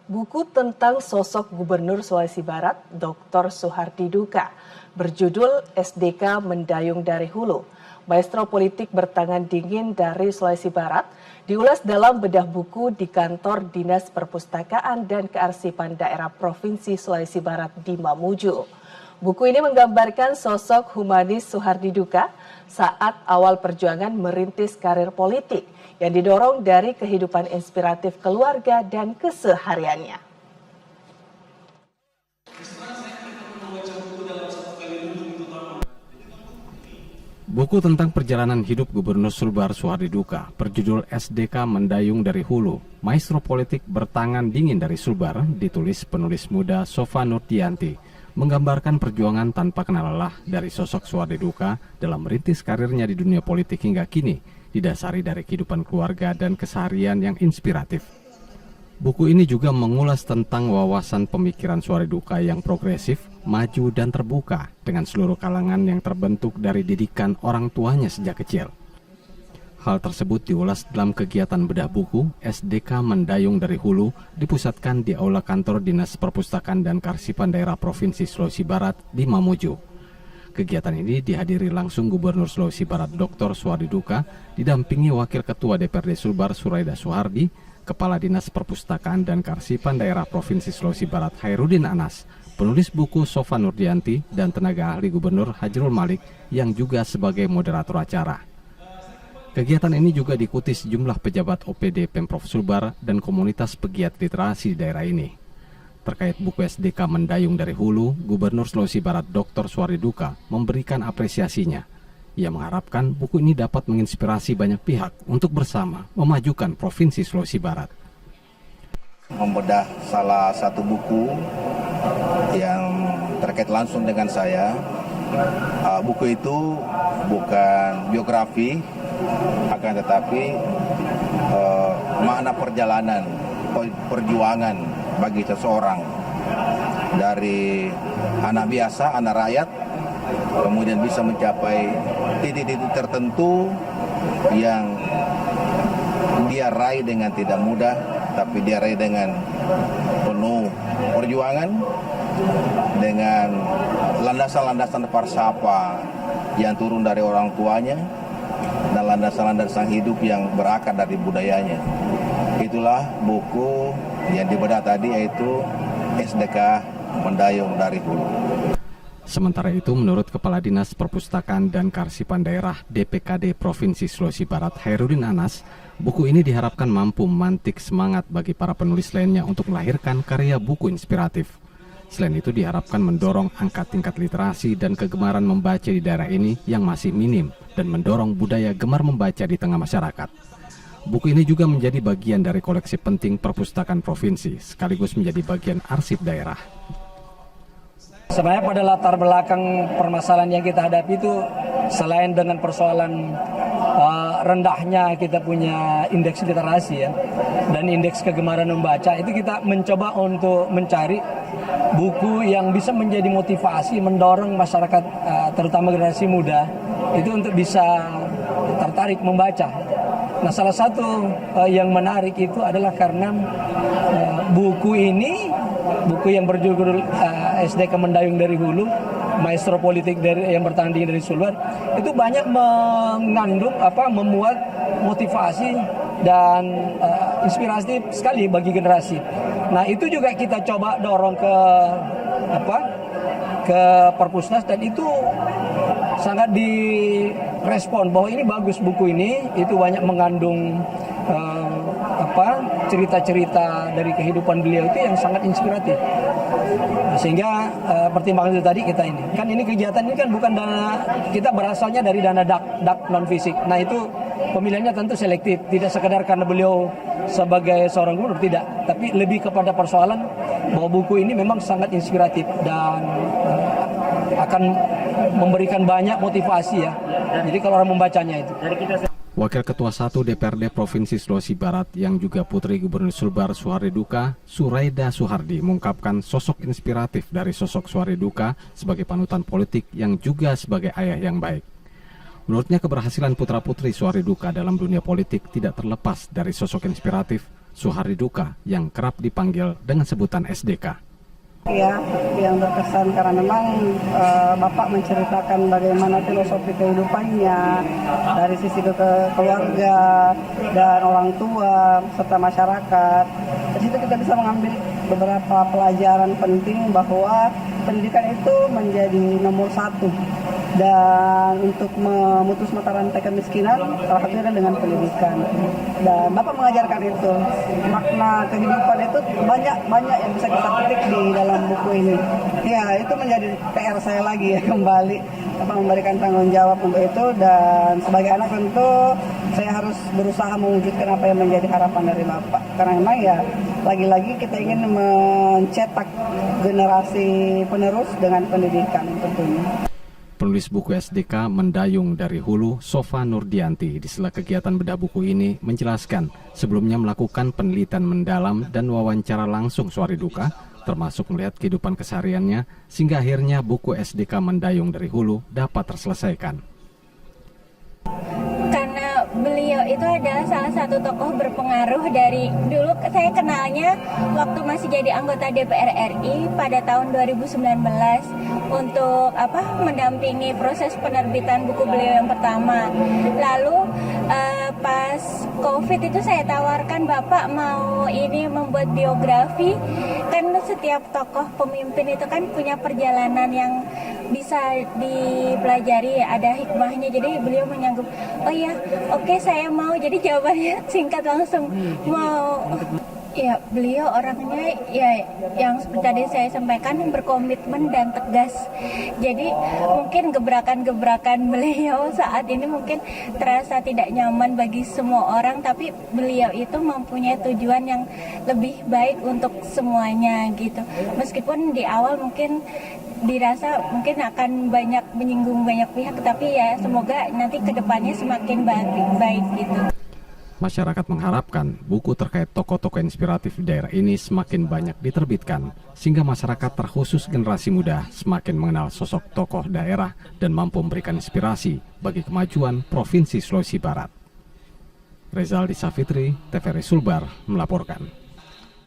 Buku tentang sosok Gubernur Sulawesi Barat, Dr. Soehardi Duka, berjudul SDK Mendayung dari Hulu, Maestro Politik Bertangan Dingin dari Sulawesi Barat, diulas dalam bedah buku di kantor Dinas Perpustakaan dan Kearsipan Daerah Provinsi Sulawesi Barat di Mamuju. Buku ini menggambarkan sosok humanis Soehardi Duka saat awal perjuangan merintis karir politik yang didorong dari kehidupan inspiratif keluarga dan kesehariannya. Buku tentang perjalanan hidup Gubernur Sulbar Soehardi Duka berjudul SDK Mendayung dari Hulu, Maestro Politik Bertangan Dingin dari Sulbar, ditulis penulis muda Sova Nurdianti, menggambarkan perjuangan tanpa kenal lelah dari sosok Soehardi Duka dalam merintis karirnya di dunia politik hingga kini, didasari dari kehidupan keluarga dan keseharian yang inspiratif. Buku ini juga mengulas tentang wawasan pemikiran Soehardi Duka yang progresif, maju dan terbuka dengan seluruh kalangan yang terbentuk dari didikan orang tuanya sejak kecil. Hal tersebut diulas dalam kegiatan bedah buku SDK Mendayung dari Hulu dipusatkan di Aula Kantor Dinas Perpustakaan dan Kearsipan Daerah Provinsi Sulawesi Barat di Mamuju. Kegiatan ini dihadiri langsung Gubernur Sulawesi Barat Dr. Soehardi Duka, didampingi Wakil Ketua DPRD Sulbar Suraida Soehardi, Kepala Dinas Perpustakaan dan Kearsipan Daerah Provinsi Sulawesi Barat Hairudin Anas, penulis buku Sova Nurdianti, dan tenaga ahli Gubernur Hajrul Malik yang juga sebagai moderator acara. Kegiatan ini juga diikuti sejumlah pejabat OPD Pemprov Sulbar dan komunitas pegiat literasi di daerah ini. Terkait buku SDK Mendayung dari Hulu, Gubernur Sulawesi Barat Dr. Soehardi Duka memberikan apresiasinya. Ia mengharapkan buku ini dapat menginspirasi banyak pihak untuk bersama memajukan Provinsi Sulawesi Barat. Membedah salah satu buku yang terkait langsung dengan saya. Buku itu bukan biografi, akan tetapi makna perjalanan, perjuangan bagi seseorang dari anak biasa, anak rakyat, kemudian bisa mencapai titik-titik tertentu yang dia raih dengan tidak mudah, tapi dia raih dengan penuh perjuangan, dengan landasan-landasan falsafah yang turun dari orang tuanya, dan landasan-landasan hidup yang berakar dari budayanya. Itulah buku yang dibedah tadi, yaitu SDK Mendayung dari Hulu. Sementara itu, menurut Kepala Dinas Perpustakaan dan Kearsipan Daerah DPKD Provinsi Sulawesi Barat Hairudin Anas, buku ini diharapkan mampu memantik semangat bagi para penulis lainnya untuk melahirkan karya buku inspiratif. Selain itu, diharapkan mendorong angka tingkat literasi dan kegemaran membaca di daerah ini yang masih minim dan mendorong budaya gemar membaca di tengah masyarakat. Buku ini juga menjadi bagian dari koleksi penting perpustakaan provinsi, sekaligus menjadi bagian arsip daerah. Sebenarnya pada latar belakang permasalahan yang kita hadapi itu, selain dengan persoalan rendahnya kita punya indeks literasi ya, dan indeks kegemaran membaca, itu kita mencoba untuk mencari buku yang bisa menjadi motivasi, mendorong masyarakat, terutama generasi muda, itu untuk bisa tertarik membaca. Nah, salah satu yang menarik itu adalah karena buku ini, buku yang berjudul SDK Mendayung dari Hulu, Maestro Politik yang Bertangan Dingin dari Sulbar, itu banyak mengandung memuat motivasi dan inspirasi sekali bagi generasi. Nah, itu juga kita coba dorong ke Perpusnas, dan itu sangat direspon bahwa ini bagus buku ini, itu banyak mengandung cerita-cerita dari kehidupan beliau itu yang sangat inspiratif. Sehingga pertimbangan itu tadi kita ini. Kan ini kegiatan ini kan bukan dana, kita berasalnya dari dana DAK non fisik. Nah, itu pemilihannya tentu selektif, tidak sekedar karena beliau sebagai seorang gubernur, tidak, tapi lebih kepada persoalan bahwa buku ini memang sangat inspiratif dan akan memberikan banyak motivasi ya. Jadi kalau orang membacanya itu. Wakil Ketua 1 DPRD Provinsi Sulawesi Barat yang juga Putri Gubernur Sulbar Soehardi Duka, Suraida Soehardi, mengungkapkan sosok inspiratif dari sosok Soehardi Duka sebagai panutan politik yang juga sebagai ayah yang baik. Menurutnya, keberhasilan putra-putri Soehardi Duka dalam dunia politik tidak terlepas dari sosok inspiratif Suhardi Duka yang kerap dipanggil dengan sebutan SDK. Ya, yang berkesan karena memang Bapak menceritakan bagaimana filosofi kehidupannya dari sisi keluarga dan orang tua serta masyarakat. Di situ kita bisa mengambil beberapa pelajaran penting bahwa pendidikan itu menjadi nomor satu. Dan untuk memutus mata rantai kemiskinan, salah satunya dengan pendidikan. Dan Bapak mengajarkan itu, makna kehidupan itu banyak yang bisa kita petik di dalam buku ini. Ya, itu menjadi PR saya lagi ya, kembali Bapak memberikan tanggung jawab untuk itu. Dan sebagai anak tentu saya harus berusaha mewujudkan apa yang menjadi harapan dari Bapak. Karena memang ya, lagi-lagi kita ingin mencetak generasi penerus dengan pendidikan tentunya. Penulis buku SDK Mendayung dari Hulu, Sofa Nurdianti, di sela kegiatan bedah buku ini menjelaskan sebelumnya melakukan penelitian mendalam dan wawancara langsung Suhardi Duka, termasuk melihat kehidupan kesehariannya, sehingga akhirnya buku SDK Mendayung dari Hulu dapat terselesaikan. Karena beliau itu adalah salah satu tokoh berpengaruh dari dulu saya kenalnya waktu masih jadi anggota DPR RI pada tahun 2019 untuk mendampingi proses penerbitan buku beliau yang pertama. Lalu pas COVID itu saya tawarkan Bapak mau ini membuat biografi, kan setiap tokoh pemimpin itu kan punya perjalanan yang bisa dipelajari, ada hikmahnya. Jadi beliau menyanggup, oh ya, oke, saya mau. Jadi jawabannya singkat langsung, mau. Ya, beliau orangnya ya yang seperti tadi saya sampaikan berkomitmen dan tegas. Jadi mungkin gebrakan-gebrakan beliau saat ini mungkin terasa tidak nyaman bagi semua orang, tapi beliau itu mempunyai tujuan yang lebih baik untuk semuanya gitu. Meskipun di awal mungkin dirasa mungkin akan banyak menyinggung banyak pihak, tapi ya semoga nanti kedepannya semakin baik gitu. Masyarakat mengharapkan buku terkait tokoh-tokoh inspiratif di daerah ini semakin banyak diterbitkan, sehingga masyarakat terkhusus generasi muda semakin mengenal sosok tokoh daerah dan mampu memberikan inspirasi bagi kemajuan Provinsi Sulawesi Barat. Rezaldi Safitri, TVRI Sulbar, melaporkan.